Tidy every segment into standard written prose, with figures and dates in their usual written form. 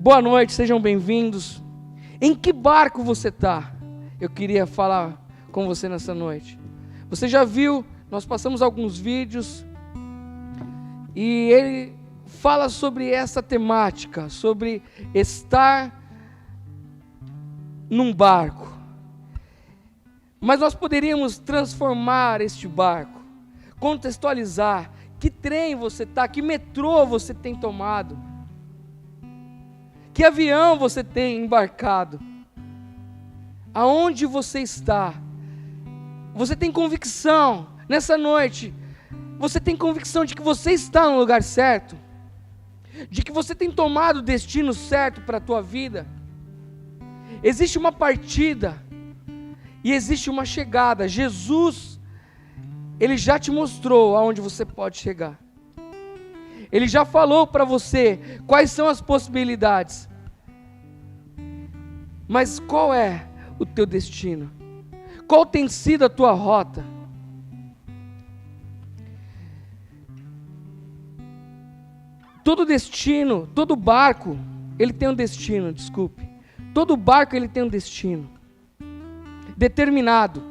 Boa noite, sejam bem-vindos. Em que barco você está? Eu queria falar com você nessa noite. Você já viu, nós passamos alguns vídeos e ele fala sobre essa temática, sobre estar num barco. Mas nós poderíamos transformar este barco, contextualizar. Que trem você está? Que metrô você tem tomado? Que avião você tem embarcado? Aonde você está? Você tem convicção nessa noite? Você tem convicção de que você está no lugar certo? De que você tem tomado o destino certo para a tua vida? Existe uma partida e existe uma chegada. Jesus, Ele já te mostrou aonde você pode chegar. Ele já falou para você quais são as possibilidades. Mas qual é o teu destino? Qual tem sido a tua rota? Todo destino, todo barco, ele tem um destino, desculpe. Todo barco ele tem um destino determinado.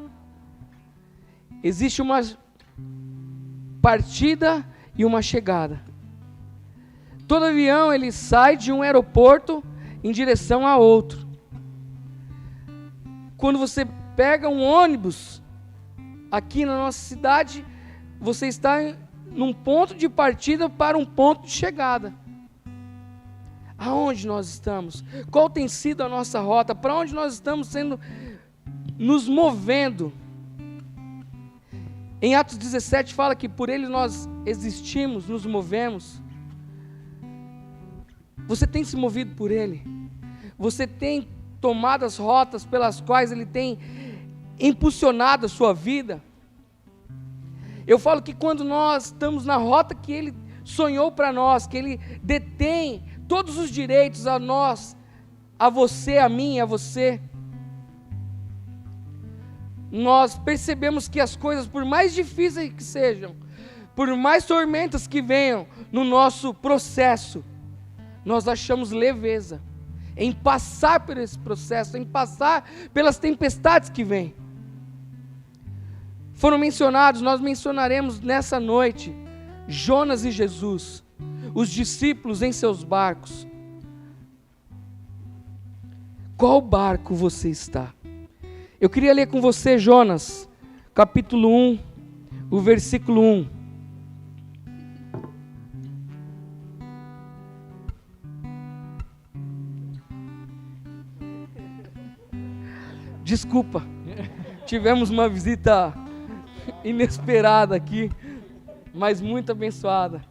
Existe uma partida e uma chegada. Todo avião ele sai de um aeroporto em direção a outro. Quando você pega um ônibus aqui na nossa cidade, você está num ponto de partida para um ponto de chegada. Aonde nós estamos? Qual tem sido a nossa rota? Para onde nós estamos nos movendo? Em Atos 17 fala que por Ele nós existimos, nos movemos. Você tem se movido por Ele? Você tem tomado as rotas pelas quais Ele tem impulsionado a sua vida? Eu falo que quando nós estamos na rota que Ele sonhou para nós, que Ele detém todos os direitos a nós, a você, a mim, a você, nós percebemos que as coisas, por mais difíceis que sejam, por mais tormentas que venham no nosso processo, nós achamos leveza em passar por esse processo, em passar pelas tempestades que vêm. Foram mencionados, nós mencionaremos nessa noite, Jonas e Jesus, os discípulos em seus barcos. Qual barco você está? Eu queria ler com você Jonas, capítulo 1, o versículo 1. Desculpa, tivemos uma visita inesperada aqui, mas muito abençoada.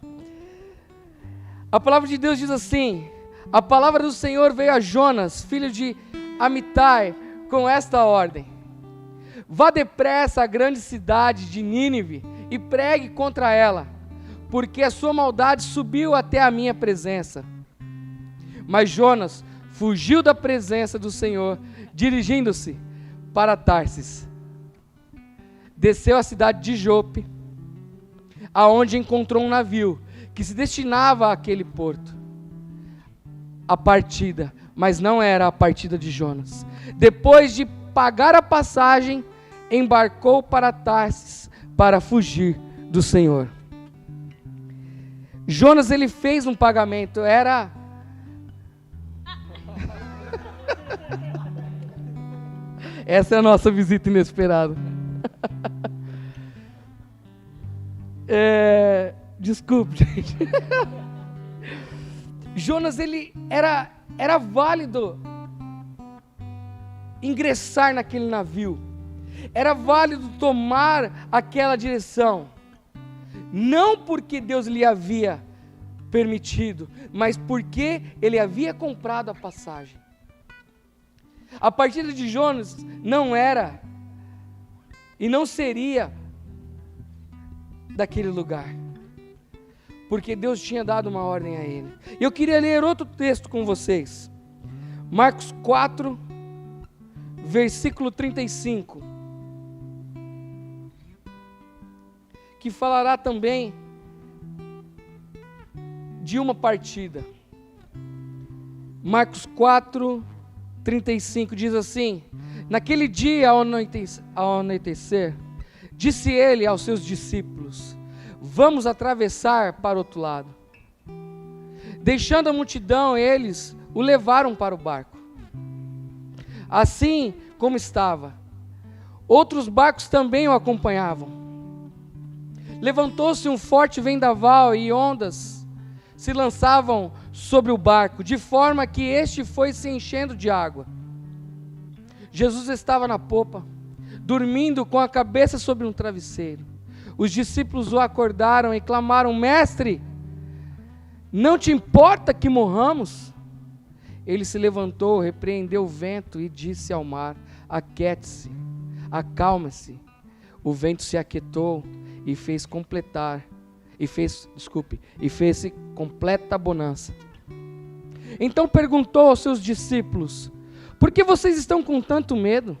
A palavra de Deus diz assim: a palavra do Senhor veio a Jonas, filho de Amitai, com esta ordem: vá depressa à grande cidade de Nínive e pregue contra ela, porque a sua maldade subiu até a minha presença. Mas Jonas fugiu da presença do Senhor, dirigindo-se para Tarsis. Desceu à cidade de Jope, aonde encontrou um navio que se destinava àquele porto. A partida, mas não era a partida de Jonas. Depois de pagar a passagem, embarcou para Tarsis para fugir do Senhor. Jonas, ele fez um pagamento, era... Essa é a nossa visita inesperada. Desculpe, gente. Jonas, ele era válido ingressar naquele navio. Era válido tomar aquela direção. Não porque Deus lhe havia permitido, mas porque ele havia comprado a passagem. A partida de Jonas não era e não seria daquele lugar, porque Deus tinha dado uma ordem a ele. E eu queria ler outro texto com vocês, Marcos 4, versículo 35, que falará também de uma partida. Marcos 4:35 diz assim: naquele dia ao anoitecer, disse ele aos seus discípulos: vamos atravessar para o outro lado. Deixando a multidão, eles o levaram para o barco, assim como estava. Outros barcos também o acompanhavam. Levantou-se um forte vendaval e ondas se lançavam sobre o barco, de forma que este foi se enchendo de água. Jesus estava na popa, dormindo com a cabeça sobre um travesseiro. Os discípulos o acordaram e clamaram: mestre, não te importa que morramos? Ele se levantou, repreendeu o vento e disse ao mar: aquiete-se, acalma-se. O vento se aquietou e fez completa bonança. Então perguntou aos seus discípulos: por que vocês estão com tanto medo?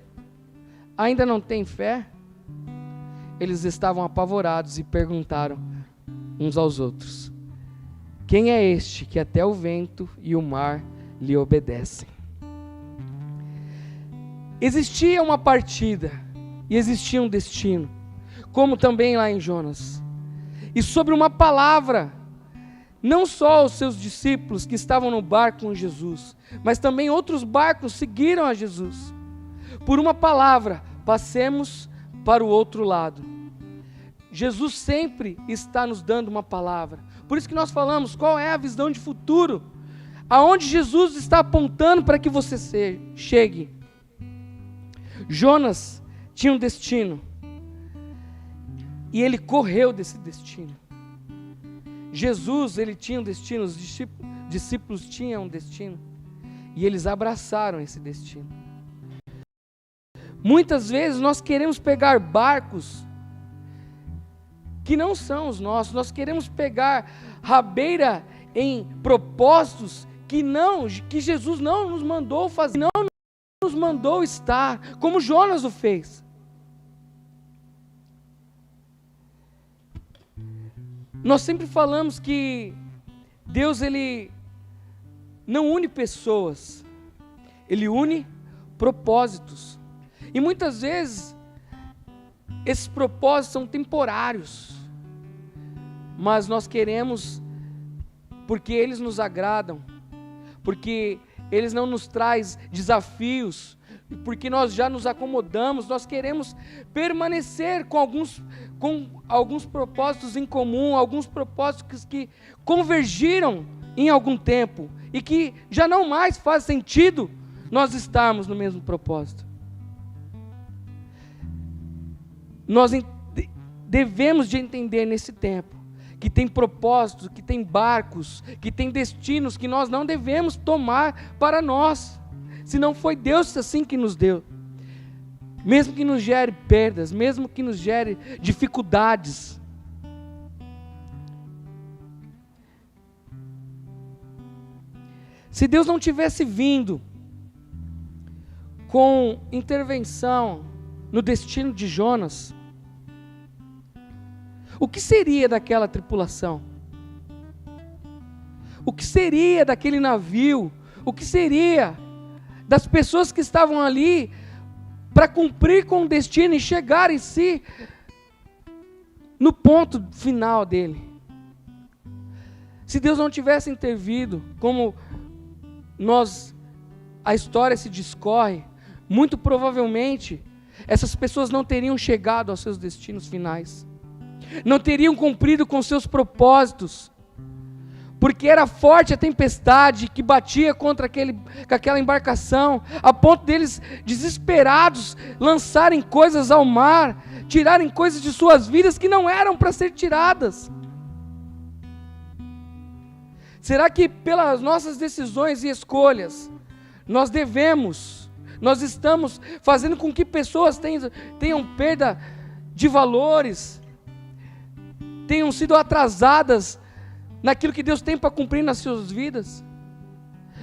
Ainda não têm fé? Eles estavam apavorados e perguntaram uns aos outros: quem é este que até o vento e o mar lhe obedecem? Existia uma partida e existia um destino, como também lá em Jonas. E sobre uma palavra, não só os seus discípulos que estavam no barco com Jesus, mas também outros barcos seguiram a Jesus. Por uma palavra, passemos para o outro lado. Jesus sempre está nos dando uma palavra. Por isso que nós falamos, qual é a visão de futuro? Aonde Jesus está apontando para que você chegue. Jonas tinha um destino, e ele correu desse destino. Jesus, ele tinha um destino, os discípulos tinham um destino, e eles abraçaram esse destino. Muitas vezes nós queremos pegar barcos que não são os nossos, nós queremos pegar rabeira em propósitos que Jesus não nos mandou fazer, não nos mandou estar, como Jonas o fez. Nós sempre falamos que Deus, ele não une pessoas, ele une propósitos. E muitas vezes esses propósitos são temporários, mas nós queremos, porque eles nos agradam, porque eles não nos trazem desafios, porque nós já nos acomodamos, nós queremos permanecer com alguns propósitos em comum, alguns propósitos que convergiram em algum tempo e que já não mais faz sentido nós estarmos no mesmo propósito. Nós devemos de entender nesse tempo que tem propósitos, que tem barcos, que tem destinos que nós não devemos tomar para nós, se não foi Deus assim que nos deu. Mesmo que nos gere perdas, mesmo que nos gere dificuldades. Se Deus não tivesse vindo com intervenção no destino de Jonas, o que seria daquela tripulação? O que seria daquele navio? O que seria das pessoas que estavam ali para cumprir com o destino e chegar em si no ponto final dele? Se Deus não tivesse intervido, como a história se discorre, muito provavelmente essas pessoas não teriam chegado aos seus destinos finais, não teriam cumprido com seus propósitos, porque era forte a tempestade que batia contra aquela embarcação, a ponto deles, desesperados, lançarem coisas ao mar, tirarem coisas de suas vidas que não eram para ser tiradas. Será que pelas nossas decisões e escolhas, nós estamos fazendo com que pessoas tenham perda de valores, tenham sido atrasadas naquilo que Deus tem para cumprir nas suas vidas?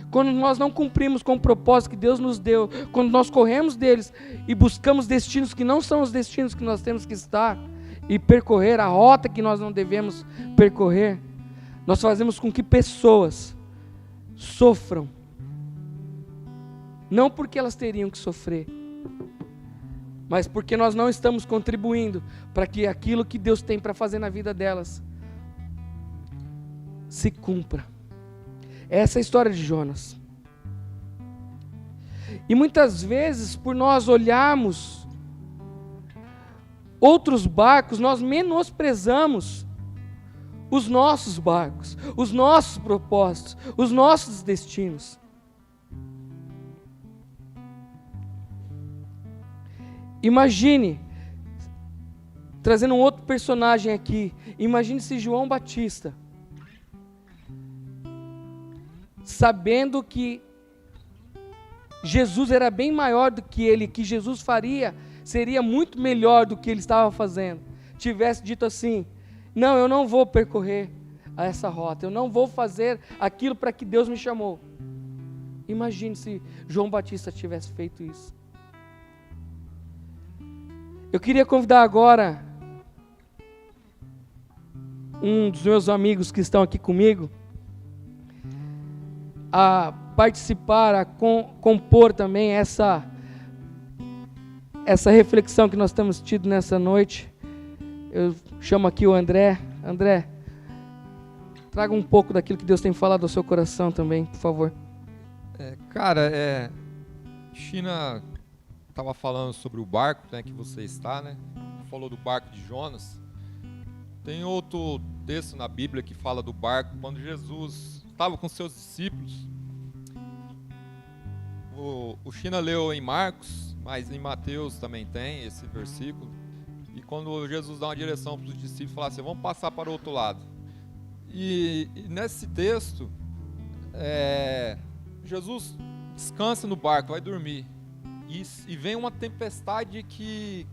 Quando nós não cumprimos com o propósito que Deus nos deu, quando nós corremos deles e buscamos destinos que não são os destinos que nós temos que estar e percorrer a rota que nós não devemos percorrer, nós fazemos com que pessoas sofram Não porque elas teriam que sofrer, mas porque nós não estamos contribuindo para que aquilo que Deus tem para fazer na vida delas se cumpra. Essa é a história de Jonas. E muitas vezes, por nós olharmos outros barcos, nós menosprezamos os nossos barcos, os nossos propósitos, os nossos destinos. Imagine, trazendo um outro personagem aqui, imagine se João Batista, sabendo que Jesus era bem maior do que ele, que Jesus faria, seria muito melhor do que ele estava fazendo, tivesse dito assim: não, eu não vou percorrer essa rota, eu não vou fazer aquilo para que Deus me chamou. Imagine se João Batista tivesse feito isso. Eu queria convidar agora um dos meus amigos que estão aqui comigo a participar, a compor também essa reflexão que nós temos tido nessa noite. Eu chamo aqui o André. André, traga um pouco daquilo que Deus tem falado ao seu coração também, por favor. China estava falando sobre o barco, né, que você está, né? Falou do barco de Jonas. Tem outro texto na Bíblia que fala do barco quando Jesus estava com seus discípulos. O China leu em Marcos, mas em Mateus também tem esse versículo. E quando Jesus dá uma direção para os discípulos, fala assim: vamos passar para o outro lado. E nesse texto, Jesus descansa no barco, vai dormir. E vem uma tempestade que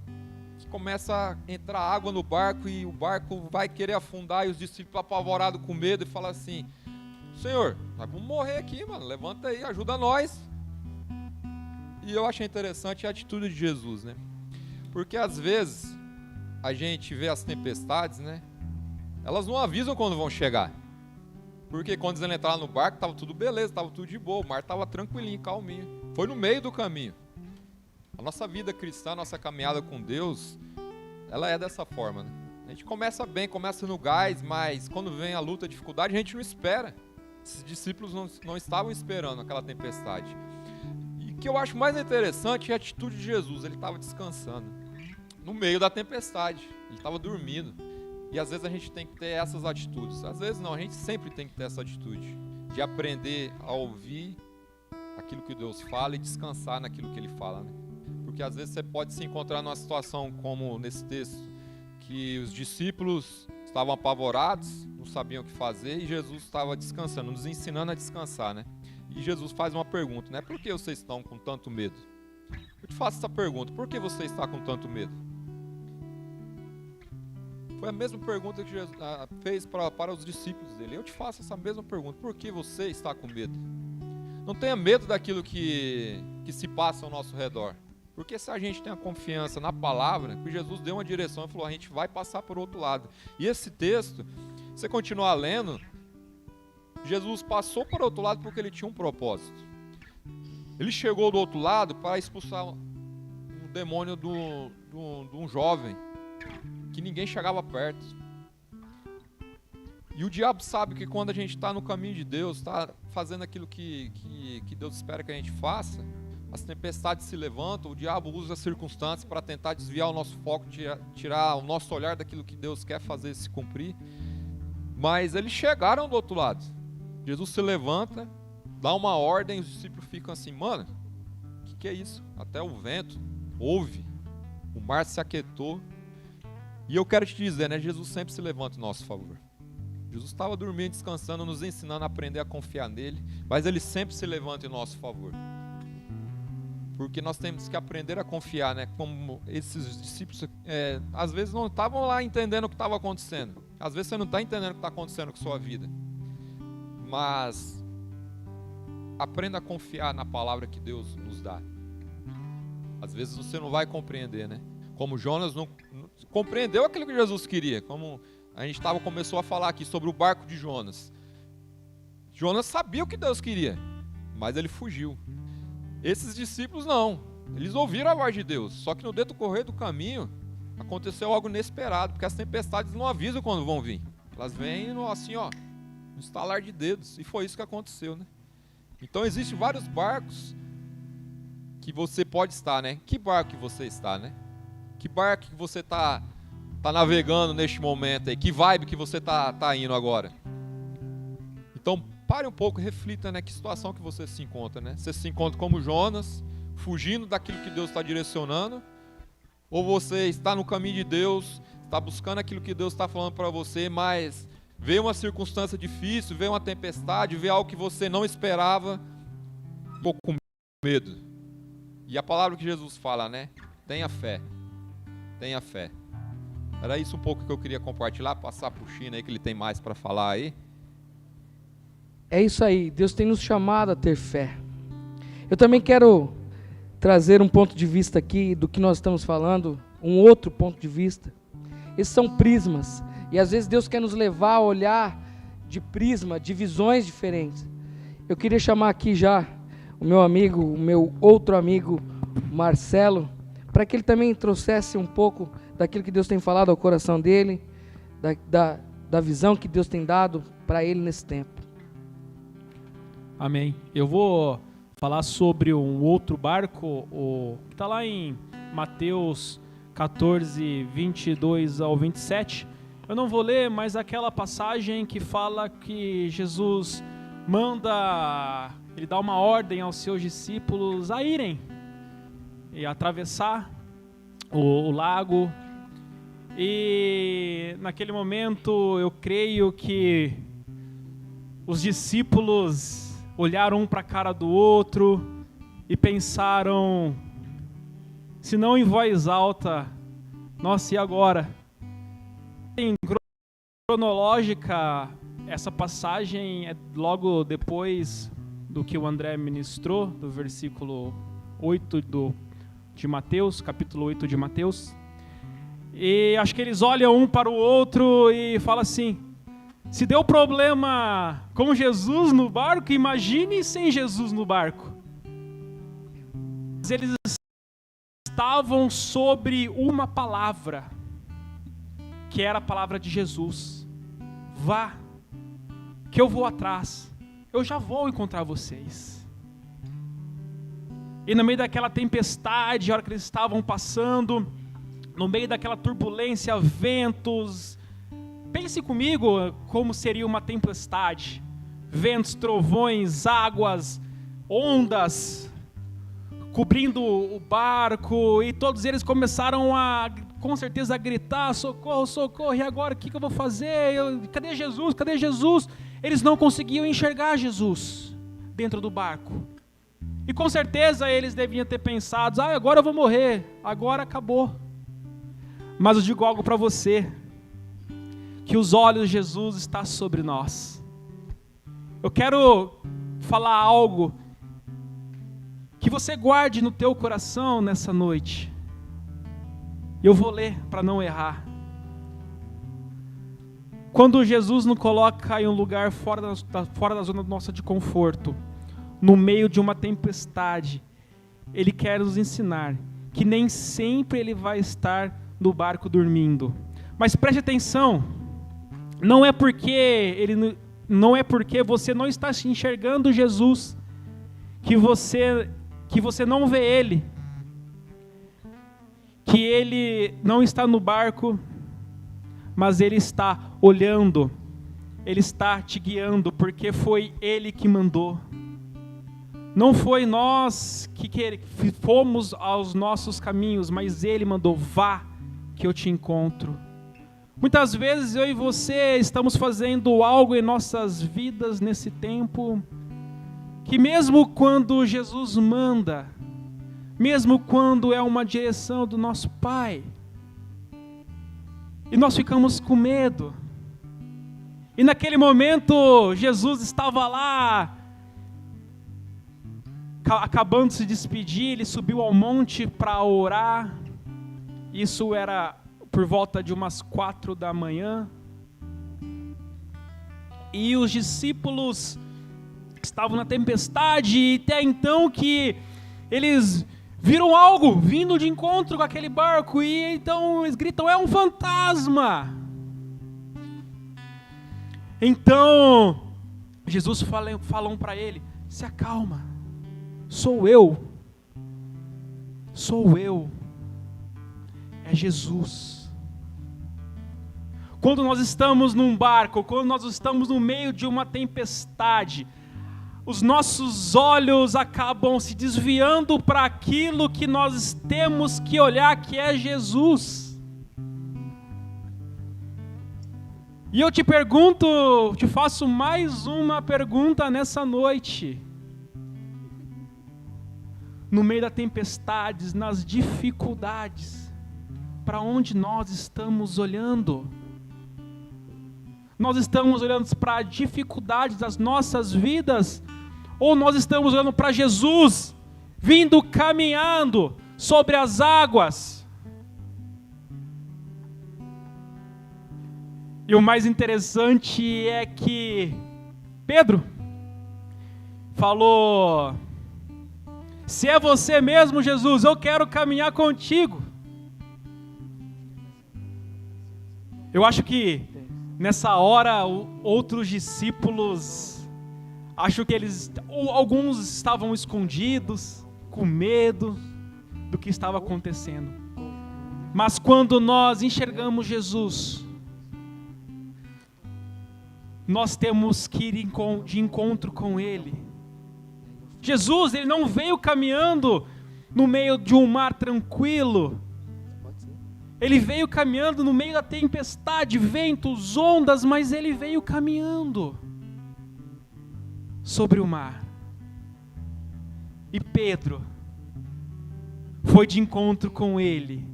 começa a entrar água no barco e o barco vai querer afundar, e os discípulos apavorados com medo e falam assim: Senhor, nós vamos morrer aqui, mano, levanta aí, ajuda nós. E eu achei interessante a atitude de Jesus, né? Porque às vezes a gente vê as tempestades, né? Elas não avisam quando vão chegar. Porque quando eles entraram no barco, estava tudo beleza, estava tudo de boa, o mar estava tranquilinho, calminho. Foi no meio do caminho. A nossa vida cristã, a nossa caminhada com Deus, ela é dessa forma, né? A gente começa bem, começa no gás, mas quando vem a luta, a dificuldade, a gente não espera. Esses discípulos não estavam esperando aquela tempestade. E o que eu acho mais interessante é a atitude de Jesus. Ele estava descansando no meio da tempestade, ele estava dormindo. E às vezes a gente tem que ter essas atitudes. Às vezes não, a gente sempre tem que ter essa atitude de aprender a ouvir aquilo que Deus fala e descansar naquilo que Ele fala, né? Porque às vezes você pode se encontrar numa situação como nesse texto, que os discípulos estavam apavorados, não sabiam o que fazer, e Jesus estava descansando, nos ensinando a descansar, né? E Jesus faz uma pergunta, né? Por que vocês estão com tanto medo? Eu te faço essa pergunta: por que você está com tanto medo? Foi a mesma pergunta que Jesus fez para os discípulos dele. Eu te faço essa mesma pergunta: por que você está com medo? Não tenha medo daquilo que se passa ao nosso redor. Porque se a gente tem a confiança na palavra, que Jesus deu uma direção e falou: a gente vai passar para o outro lado. E esse texto, você continuar lendo, Jesus passou para o outro lado porque ele tinha um propósito. Ele chegou do outro lado para expulsar um demônio de um jovem que ninguém chegava perto. E o diabo sabe que quando a gente está no caminho de Deus, está fazendo aquilo que Deus espera que a gente faça, as tempestades se levantam, o diabo usa as circunstâncias para tentar desviar o nosso foco, tirar o nosso olhar daquilo que Deus quer fazer se cumprir. Mas eles chegaram do outro lado. Jesus se levanta, dá uma ordem, os discípulos ficam assim: mano, o que é isso? Até o vento ouve, o mar se aquietou. E eu quero te dizer, né? Jesus sempre se levanta em nosso favor. Jesus estava dormindo, descansando, nos ensinando a aprender a confiar nele, mas ele sempre se levanta em nosso favor. Porque nós temos que aprender a confiar, né? Como esses discípulos, às vezes não estavam lá entendendo o que estava acontecendo. Às vezes você não está entendendo o que está acontecendo com a sua vida. Mas aprenda a confiar na palavra que Deus nos dá. Às vezes você não vai compreender, né? Como Jonas não compreendeu aquilo que Jesus queria. Como a gente começou a falar aqui sobre o barco de Jonas. Jonas sabia o que Deus queria, mas ele fugiu. Esses discípulos não. Eles ouviram a voz de Deus, só que no decorrer do caminho aconteceu algo inesperado, porque as tempestades não avisam quando vão vir. Elas vêm assim, ó, no estalar de dedos, e foi isso que aconteceu, né? Então existem vários barcos que você pode estar, né? Que barco que você está, né? Que barco que você está navegando neste momento aí? Que vibe que você tá indo agora? Então pare um pouco e reflita, né? Que situação que você se encontra, né? Você se encontra como Jonas, fugindo daquilo que Deus está direcionando, ou você está no caminho de Deus, está buscando aquilo que Deus está falando para você, mas vê uma circunstância difícil, vê uma tempestade, vê algo que você não esperava, ficou com medo. E a palavra que Jesus fala, né? Tenha fé. Tenha fé. Era isso um pouco que eu queria compartilhar, passar para o China aí, que ele tem mais para falar aí. É isso aí, Deus tem nos chamado a ter fé. Eu também quero trazer um ponto de vista aqui do que nós estamos falando, um outro ponto de vista. Esses são prismas, e às vezes Deus quer nos levar a olhar de prisma, de visões diferentes. Eu queria chamar aqui já o meu amigo, o meu outro amigo, Marcelo, para que ele também trouxesse um pouco daquilo que Deus tem falado ao coração dele, da visão que Deus tem dado para ele nesse tempo. Amém. Eu vou falar sobre um outro barco, que está lá em Mateus 14, 22 ao 27. Eu não vou ler, mas aquela passagem que fala que Jesus ele dá uma ordem aos seus discípulos a irem e atravessar o lago. E naquele momento eu creio que os discípulos olharam um para a cara do outro e pensaram, se não em voz alta, nossa, e agora? Em cronológica, essa passagem é logo depois do que o André ministrou, do versículo 8 de Mateus, capítulo 8 de Mateus. E acho que eles olham um para o outro e falam assim, se deu problema com Jesus no barco, imagine sem Jesus no barco. Eles estavam sobre uma palavra, que era a palavra de Jesus. Vá, que eu vou atrás, eu já vou encontrar vocês. E no meio daquela tempestade, a hora que eles estavam passando, no meio daquela turbulência, ventos, pense comigo como seria uma tempestade, ventos, trovões, águas, ondas, cobrindo o barco, e todos eles começaram com certeza a gritar, socorro, socorro, e agora o que eu vou fazer? Cadê Jesus? Cadê Jesus? Eles não conseguiam enxergar Jesus dentro do barco, e com certeza eles deviam ter pensado, agora eu vou morrer, agora acabou. Mas eu digo algo para você, que os olhos de Jesus estão sobre nós. Eu quero falar algo que você guarde no teu coração nessa noite. Eu vou ler para não errar. Quando Jesus nos coloca em um lugar fora da zona nossa de conforto, no meio de uma tempestade, Ele quer nos ensinar que nem sempre Ele vai estar no barco dormindo. Mas preste atenção, não é porque você não está se enxergando Jesus que você não vê Ele, que Ele não está no barco, mas Ele está olhando, Ele está te guiando, porque foi Ele que mandou. Não foi nós que fomos aos nossos caminhos, mas Ele mandou, vá que eu te encontro. Muitas vezes eu e você estamos fazendo algo em nossas vidas nesse tempo, que mesmo quando Jesus manda, mesmo quando é uma direção do nosso Pai, e nós ficamos com medo, e naquele momento Jesus estava lá, acabando de se despedir, ele subiu ao monte para orar. Isso era por volta de umas 4 da manhã, e os discípulos estavam na tempestade, e até então que eles viram algo vindo de encontro com aquele barco e então eles gritam: é um fantasma! Então Jesus falou para ele: se acalma, sou eu, é Jesus. Quando nós estamos num barco, quando nós estamos no meio de uma tempestade, os nossos olhos acabam se desviando para aquilo que nós temos que olhar, que é Jesus. E eu te pergunto, te faço mais uma pergunta nessa noite. No meio das tempestades, nas dificuldades, para onde nós estamos olhando? Nós estamos olhando para a dificuldade das nossas vidas? Ou nós estamos olhando para Jesus, vindo caminhando sobre as águas? E o mais interessante é que Pedro falou: se é você mesmo, Jesus, eu quero caminhar contigo. Eu acho que nessa hora outros discípulos, acho que alguns estavam escondidos, com medo do que estava acontecendo. Mas quando nós enxergamos Jesus, nós temos que ir de encontro com Ele. Jesus, Ele não veio caminhando no meio de um mar tranquilo. Ele veio caminhando no meio da tempestade, ventos, ondas, mas Ele veio caminhando sobre o mar. E Pedro foi de encontro com Ele.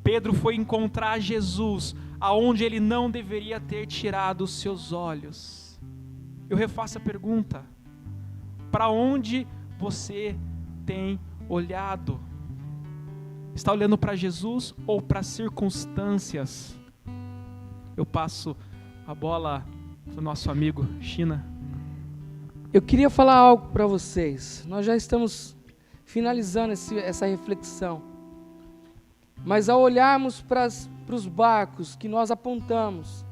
Pedro foi encontrar Jesus aonde ele não deveria ter tirado os seus olhos. Eu refaço a pergunta: para onde você tem olhado? Está olhando para Jesus ou para circunstâncias? Eu passo a bola para o nosso amigo China. Eu queria falar algo para vocês. Nós já estamos finalizando essa reflexão. Mas ao olharmos para os barcos que nós apontamos,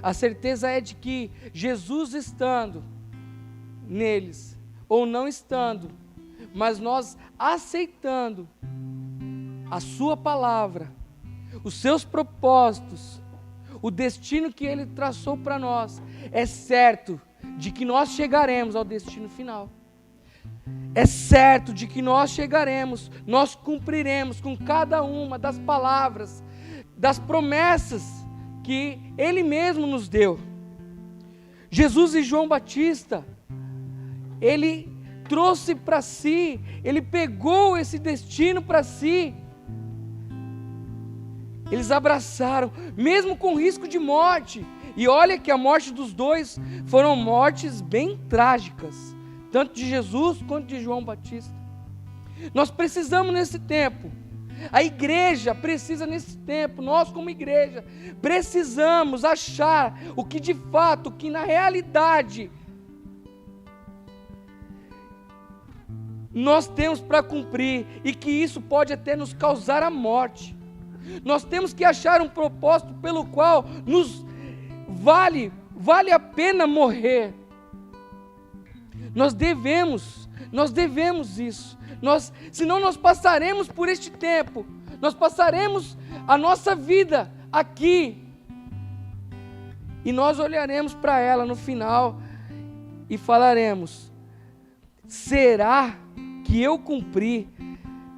a certeza é de que Jesus estando neles, ou não estando, mas nós aceitando a sua palavra, os seus propósitos, o destino que Ele traçou para nós, é certo de que nós chegaremos ao destino final. É certo de que nós chegaremos, nós cumpriremos com cada uma das palavras, das promessas que Ele mesmo nos deu. Jesus e João Batista, Ele trouxe para si, Ele pegou esse destino para si. Eles abraçaram, mesmo com risco de morte. E olha que a morte dos dois foram mortes bem trágicas, tanto de Jesus quanto de João Batista. Nós precisamos nesse tempo, a igreja precisa nesse tempo, nós como igreja, precisamos achar o que de fato, o que na realidade nós temos para cumprir, e que isso pode até nos causar a morte. Nós temos que achar um propósito pelo qual nos vale a pena morrer. Nós devemos isso. Senão nós passaremos por este tempo, nós passaremos a nossa vida aqui, e nós olharemos para ela no final e falaremos: será que eu cumpri?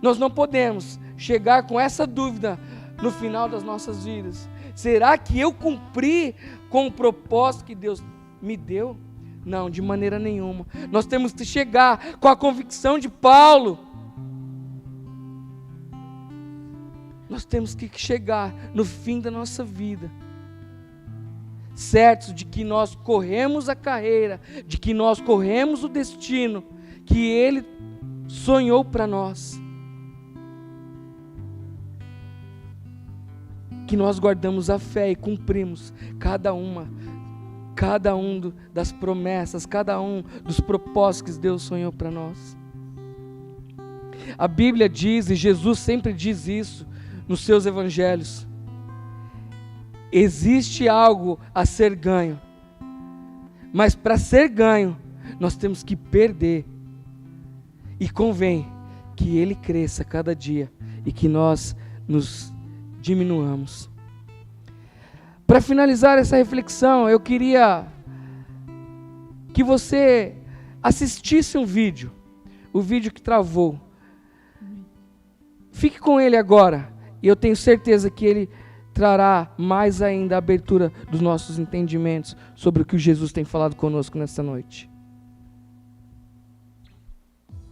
Nós não podemos chegar com essa dúvida no final das nossas vidas. Será que eu cumpri com o propósito que Deus me deu? Não, de maneira nenhuma. Nós temos que chegar com a convicção de Paulo. Nós temos que chegar no fim da nossa vida, certos de que nós corremos a carreira, de que nós corremos o destino que Ele sonhou para nós. Que nós guardamos a fé e cumprimos cada uma cada um das promessas, cada um dos propósitos que Deus sonhou para nós. A Bíblia diz, e Jesus sempre diz isso nos seus evangelhos: existe algo a ser ganho, mas para ser ganho, nós temos que perder. E convém que Ele cresça cada dia e que nós nos diminuamos. Para finalizar essa reflexão, eu queria que você assistisse um vídeo, o vídeo que travou. Fique com ele agora, e eu tenho certeza que ele trará mais ainda a abertura dos nossos entendimentos sobre o que Jesus tem falado conosco nessa noite.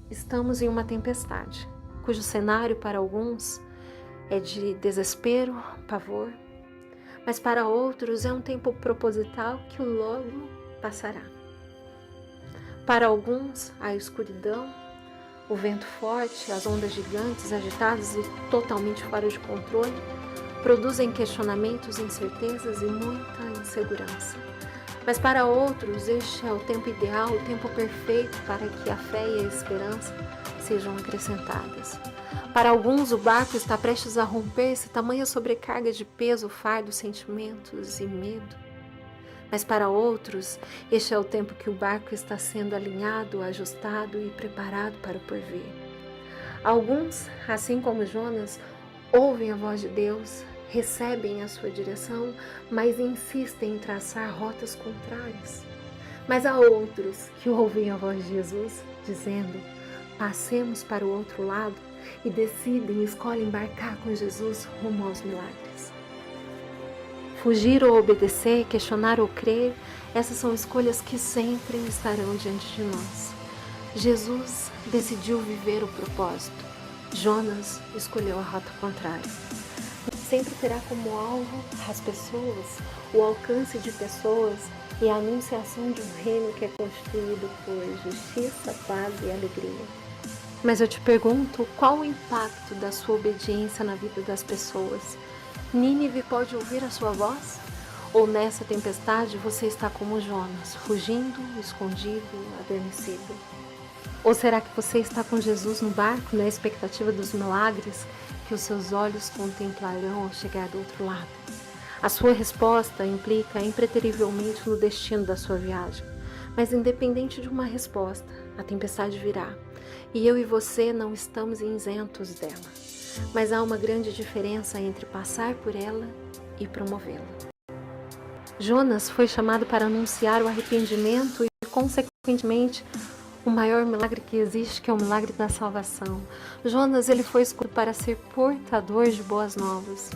Estamos em uma tempestade, cujo cenário para alguns é de desespero, pavor, mas para outros é um tempo proposital que logo passará. Para alguns, a escuridão, o vento forte, as ondas gigantes, agitadas e totalmente fora de controle, produzem questionamentos, incertezas e muita insegurança. Mas para outros, este é o tempo ideal, o tempo perfeito para que a fé e a esperança sejam acrescentadas. Para alguns, o barco está prestes a romper-se, tamanha sobrecarga de peso, fardo, sentimentos e medo. Mas para outros, este é o tempo que o barco está sendo alinhado, ajustado e preparado para o porvir. Alguns, assim como Jonas, ouvem a voz de Deus, recebem a sua direção, mas insistem em traçar rotas contrárias. Mas há outros que ouvem a voz de Jesus, dizendo: passemos para o outro lado, e decidem e escolhem embarcar com Jesus rumo aos milagres. Fugir ou obedecer, questionar ou crer, essas são escolhas que sempre estarão diante de nós. Jesus decidiu viver o propósito. Jonas escolheu a rota contrária. Sempre terá como alvo as pessoas, o alcance de pessoas e a anunciação de um reino que é constituído por justiça, paz e alegria. Mas eu te pergunto, qual o impacto da sua obediência na vida das pessoas? Nínive pode ouvir a sua voz? Ou nessa tempestade você está como Jonas, fugindo, escondido, adormecido? Ou será que você está com Jesus no barco, na expectativa dos milagres que os seus olhos contemplarão ao chegar do outro lado? A sua resposta implica impreterivelmente no destino da sua viagem. Mas independente de uma resposta, a tempestade virá. E eu e você não estamos isentos dela. Mas há uma grande diferença entre passar por ela e promovê-la. Jonas foi chamado para anunciar o arrependimento e, consequentemente, o maior milagre que existe, que é o milagre da salvação. Jonas, ele foi escolhido para ser portador de boas novas.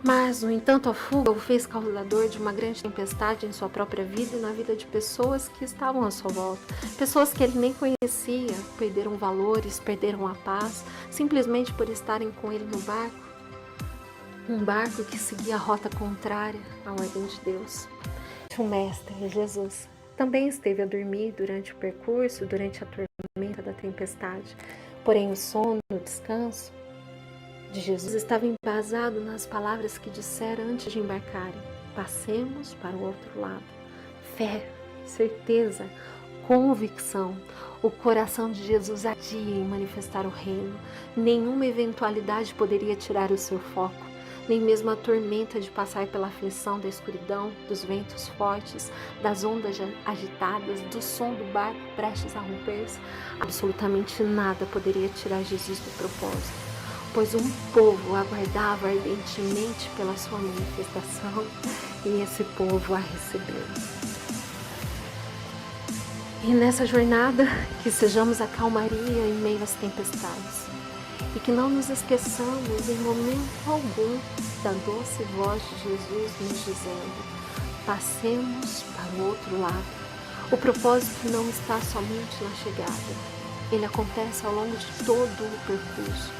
Mas, no entanto, a fuga o fez causador de uma grande tempestade em sua própria vida e na vida de pessoas que estavam à sua volta. Pessoas que ele nem conhecia, perderam valores, perderam a paz, simplesmente por estarem com ele no barco. Um barco que seguia a rota contrária à ordem de Deus. O mestre, Jesus, também esteve a dormir durante o percurso, durante a tormenta da tempestade. Porém, o sono, o descanso de Jesus estava embasado nas palavras que dissera antes de embarcarem: passemos para o outro lado. Fé, certeza, convicção. O coração de Jesus ardia em manifestar o reino. Nenhuma eventualidade poderia tirar o seu foco. Nem mesmo a tormenta de passar pela aflição da escuridão, dos ventos fortes, das ondas agitadas, do som do barco prestes a romper-se. Absolutamente nada poderia tirar Jesus do propósito, pois um povo aguardava ardentemente pela sua manifestação e esse povo a recebeu. E nessa jornada, que sejamos a calmaria em meio às tempestades e que não nos esqueçamos em momento algum da doce voz de Jesus nos dizendo: passemos para o outro lado. O propósito não está somente na chegada, ele acontece ao longo de todo o percurso.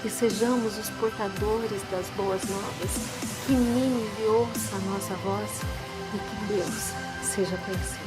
Que sejamos os portadores das boas novas, que Nínive ouça a nossa voz e que Deus seja conhecido.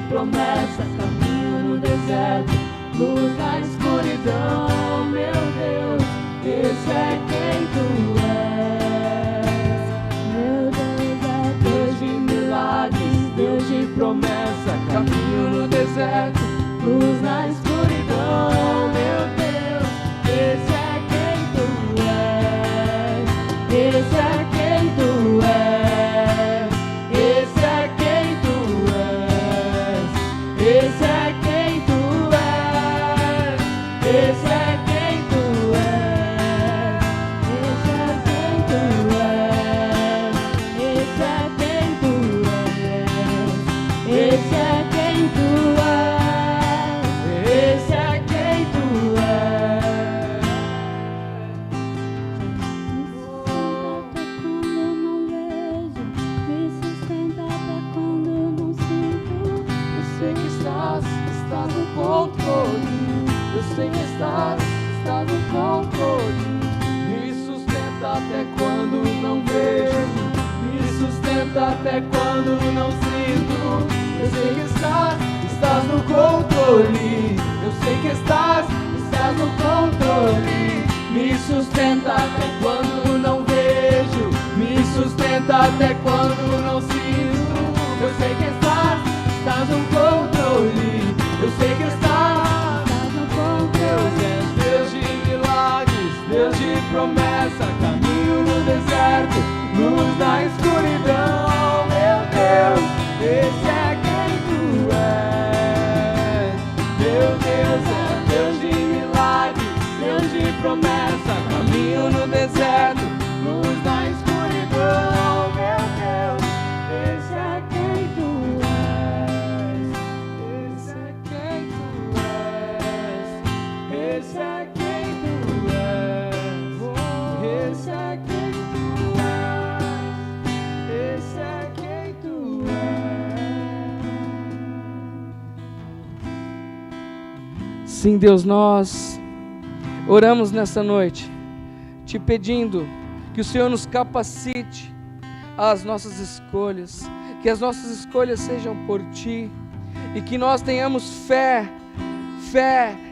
promessa, caminho no deserto, luz na escuridão, meu Deus, esse é quem tu és. Meu Deus é Deus de milagres, Deus de promessa, caminho no deserto, luz na escuridão, meu Deus, esse é quem tu és. Esse é quem tu és. Esse é quem tu és. Esse é quem tu és. Esse é quem tu és. Esse é quem tu és. Esse é quem tu és. Esse é quem tu és. Esse é quem tu és. Eu sei que estás no controle. Eu sei que estás no controle. Me sustenta até quando não vejo. Me sustenta até quando não sinto. Eu sei que estás no controle. Eu sei que estás no controle. Me sustenta até quando não vejo. Me sustenta até quando não sinto. Eu sei que estás no controle. Eu sei que estás no controle. Deus de milagres, Deus de promessa, caminho no deserto, luz na escuridão, meu Deus, esse é quem tu és. Meu Deus é Deus de milagres, Deus de promessa, caminho no deserto, luz na escuridão, meu Deus, esse é quem tu és. Esse é quem tu és. Esse é quem tu és. Esse é quem tu és. Esse é quem tu és. Sim, Deus, nós oramos nessa noite, te pedindo que o Senhor nos capacite às nossas escolhas, que as nossas escolhas sejam por Ti, e que nós tenhamos fé,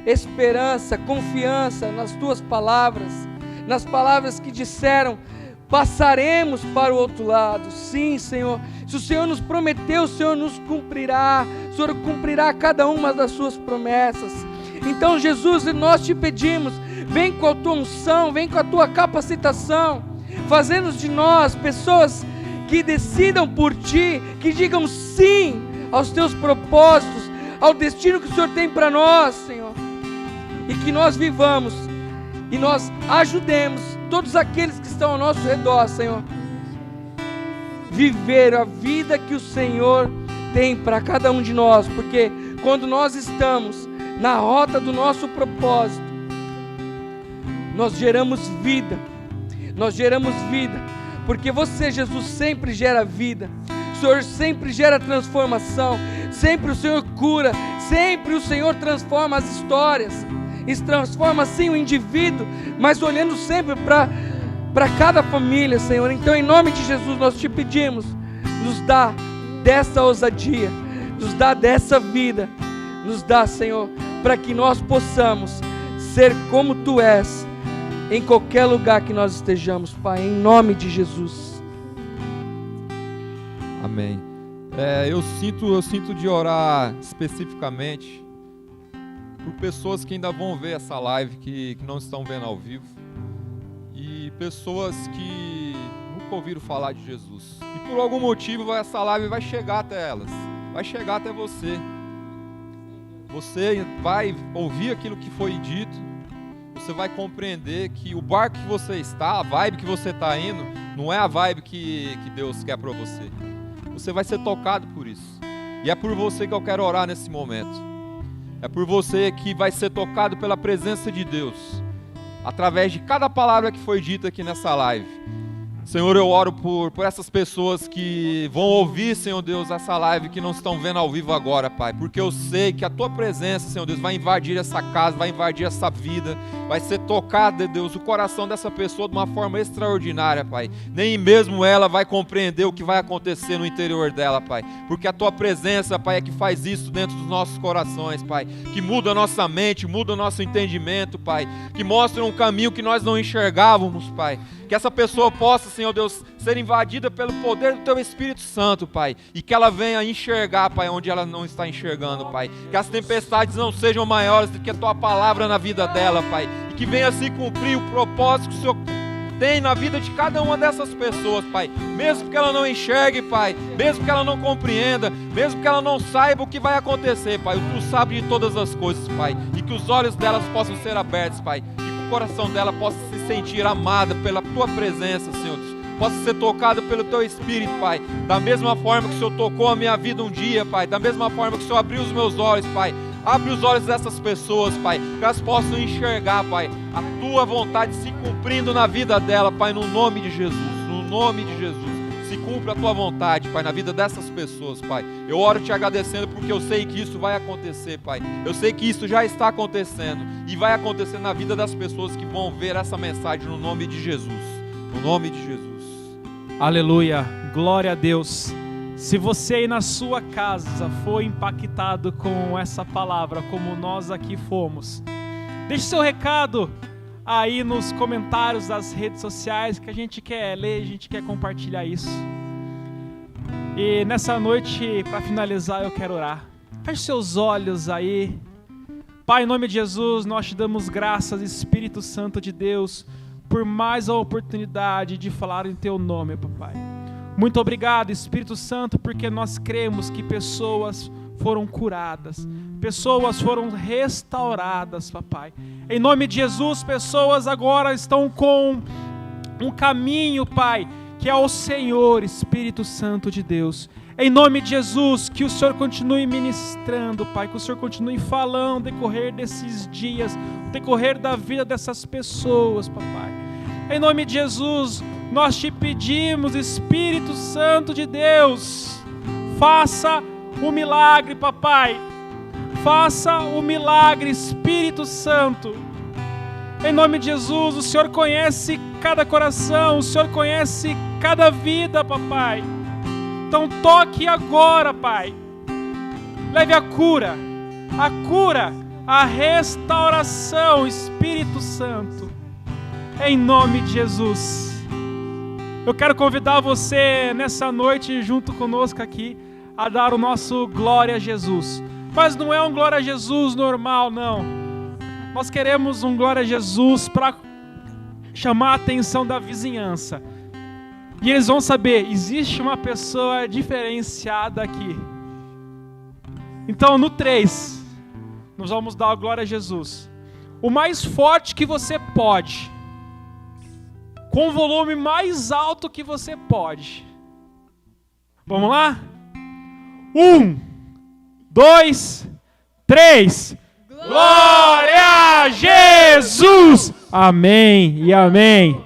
esperança, confiança nas Tuas palavras, nas palavras que disseram, passaremos para o outro lado. Sim, Senhor, se o Senhor nos prometeu, o Senhor nos cumprirá, o Senhor cumprirá cada uma das Suas promessas. Então, Jesus, nós te pedimos, vem com a Tua unção, vem com a Tua capacitação, fazendo de nós pessoas que decidam por Ti, que digam sim aos Teus propósitos, ao destino que o Senhor tem para nós, Senhor, e que nós vivamos, e nós ajudemos todos aqueles que estão ao nosso redor, Senhor, viver a vida que o Senhor tem para cada um de nós, porque quando nós estamos na rota do nosso propósito, nós geramos vida, porque você, Jesus, sempre gera vida, o Senhor sempre gera transformação, sempre o Senhor cura, sempre o Senhor transforma as histórias, e transforma sim o indivíduo, mas olhando sempre para cada família, Senhor. Então, em nome de Jesus, nós te pedimos, nos dá dessa ousadia, nos dá dessa vida, nos dá, Senhor, para que nós possamos ser como Tu és, em qualquer lugar que nós estejamos, Pai, em nome de Jesus. Amém. Eu sinto de orar especificamente por pessoas que ainda vão ver essa live, que não estão vendo ao vivo, e pessoas que nunca ouviram falar de Jesus, e por algum motivo essa live vai chegar até elas, vai chegar até você. Você vai ouvir aquilo que foi dito, você vai compreender que o barco que você está, a vibe que você está indo, não é a vibe que Deus quer para você. Você vai ser tocado por isso. E é por você que eu quero orar nesse momento. É por você que vai ser tocado pela presença de Deus, através de cada palavra que foi dita aqui nessa live. Senhor, eu oro por essas pessoas que vão ouvir, Senhor Deus, essa live, que não estão vendo ao vivo agora, Pai, porque eu sei que a Tua presença, Senhor Deus, vai invadir essa casa, vai invadir essa vida, vai ser tocado, Deus, o coração dessa pessoa de uma forma extraordinária, Pai. Nem mesmo ela vai compreender o que vai acontecer no interior dela, Pai, porque a Tua presença, Pai, é que faz isso dentro dos nossos corações, Pai, que muda a nossa mente, muda o nosso entendimento, Pai, que mostra um caminho que nós não enxergávamos, Pai. Que essa pessoa possa, Senhor Deus, ser invadida pelo poder do Teu Espírito Santo, Pai. E que ela venha enxergar, Pai, onde ela não está enxergando, Pai. Que as tempestades não sejam maiores do que a Tua palavra na vida dela, Pai. E que venha se cumprir o propósito que o Senhor tem na vida de cada uma dessas pessoas, Pai. Mesmo que ela não enxergue, Pai. Mesmo que ela não compreenda. Mesmo que ela não saiba o que vai acontecer, Pai. Tu sabes de todas as coisas, Pai. E que os olhos delas possam ser abertos, Pai. O coração dela possa se sentir amada pela Tua presença, Senhor Deus. Possa ser tocada pelo Teu Espírito, Pai. Da mesma forma que o Senhor tocou a minha vida um dia, Pai. Da mesma forma que o Senhor abriu os meus olhos, Pai. Abre os olhos dessas pessoas, Pai. Que elas possam enxergar, Pai, a Tua vontade se cumprindo na vida dela, Pai. No nome de Jesus. No nome de Jesus. Se cumpra a Tua vontade, Pai, na vida dessas pessoas, Pai. Eu oro Te agradecendo porque eu sei que isso vai acontecer, Pai. Eu sei que isso já está acontecendo e vai acontecer na vida das pessoas que vão ver essa mensagem no nome de Jesus. No nome de Jesus. Aleluia, glória a Deus. Se você aí na sua casa foi impactado com essa palavra, como nós aqui fomos, deixe seu recado aí nos comentários das redes sociais, que a gente quer ler, a gente quer compartilhar isso. E nessa noite, para finalizar, eu quero orar. Feche seus olhos aí. Pai, em nome de Jesus, nós Te damos graças, Espírito Santo de Deus, por mais a oportunidade de falar em Teu nome, Papai. Muito obrigado, Espírito Santo, porque nós cremos que pessoas foram curadas, pessoas foram restauradas, Papai. Em nome de Jesus, pessoas agora estão com um caminho, Pai, que é o Senhor, Espírito Santo de Deus. Em nome de Jesus, que o Senhor continue ministrando, Pai, que o Senhor continue falando no decorrer desses dias, no decorrer da vida dessas pessoas, Papai. Em nome de Jesus, nós Te pedimos, Espírito Santo de Deus, faça o milagre, Papai. Faça o milagre, Espírito Santo. Em nome de Jesus, o Senhor conhece cada coração, o Senhor conhece cada vida, Papai. Então toque agora, Pai. Leve a cura, a restauração, Espírito Santo. Em nome de Jesus. Eu quero convidar você nessa noite, junto conosco aqui, a dar o nosso glória a Jesus. Mas não é um glória a Jesus normal, não. Nós queremos um glória a Jesus para chamar a atenção da vizinhança. E eles vão saber, existe uma pessoa diferenciada aqui. Então, no 3, nós vamos dar a glória a Jesus. O mais forte que você pode, com o volume mais alto que você pode. Vamos lá? 1, 2, 3. Glória a Jesus! Amém e amém.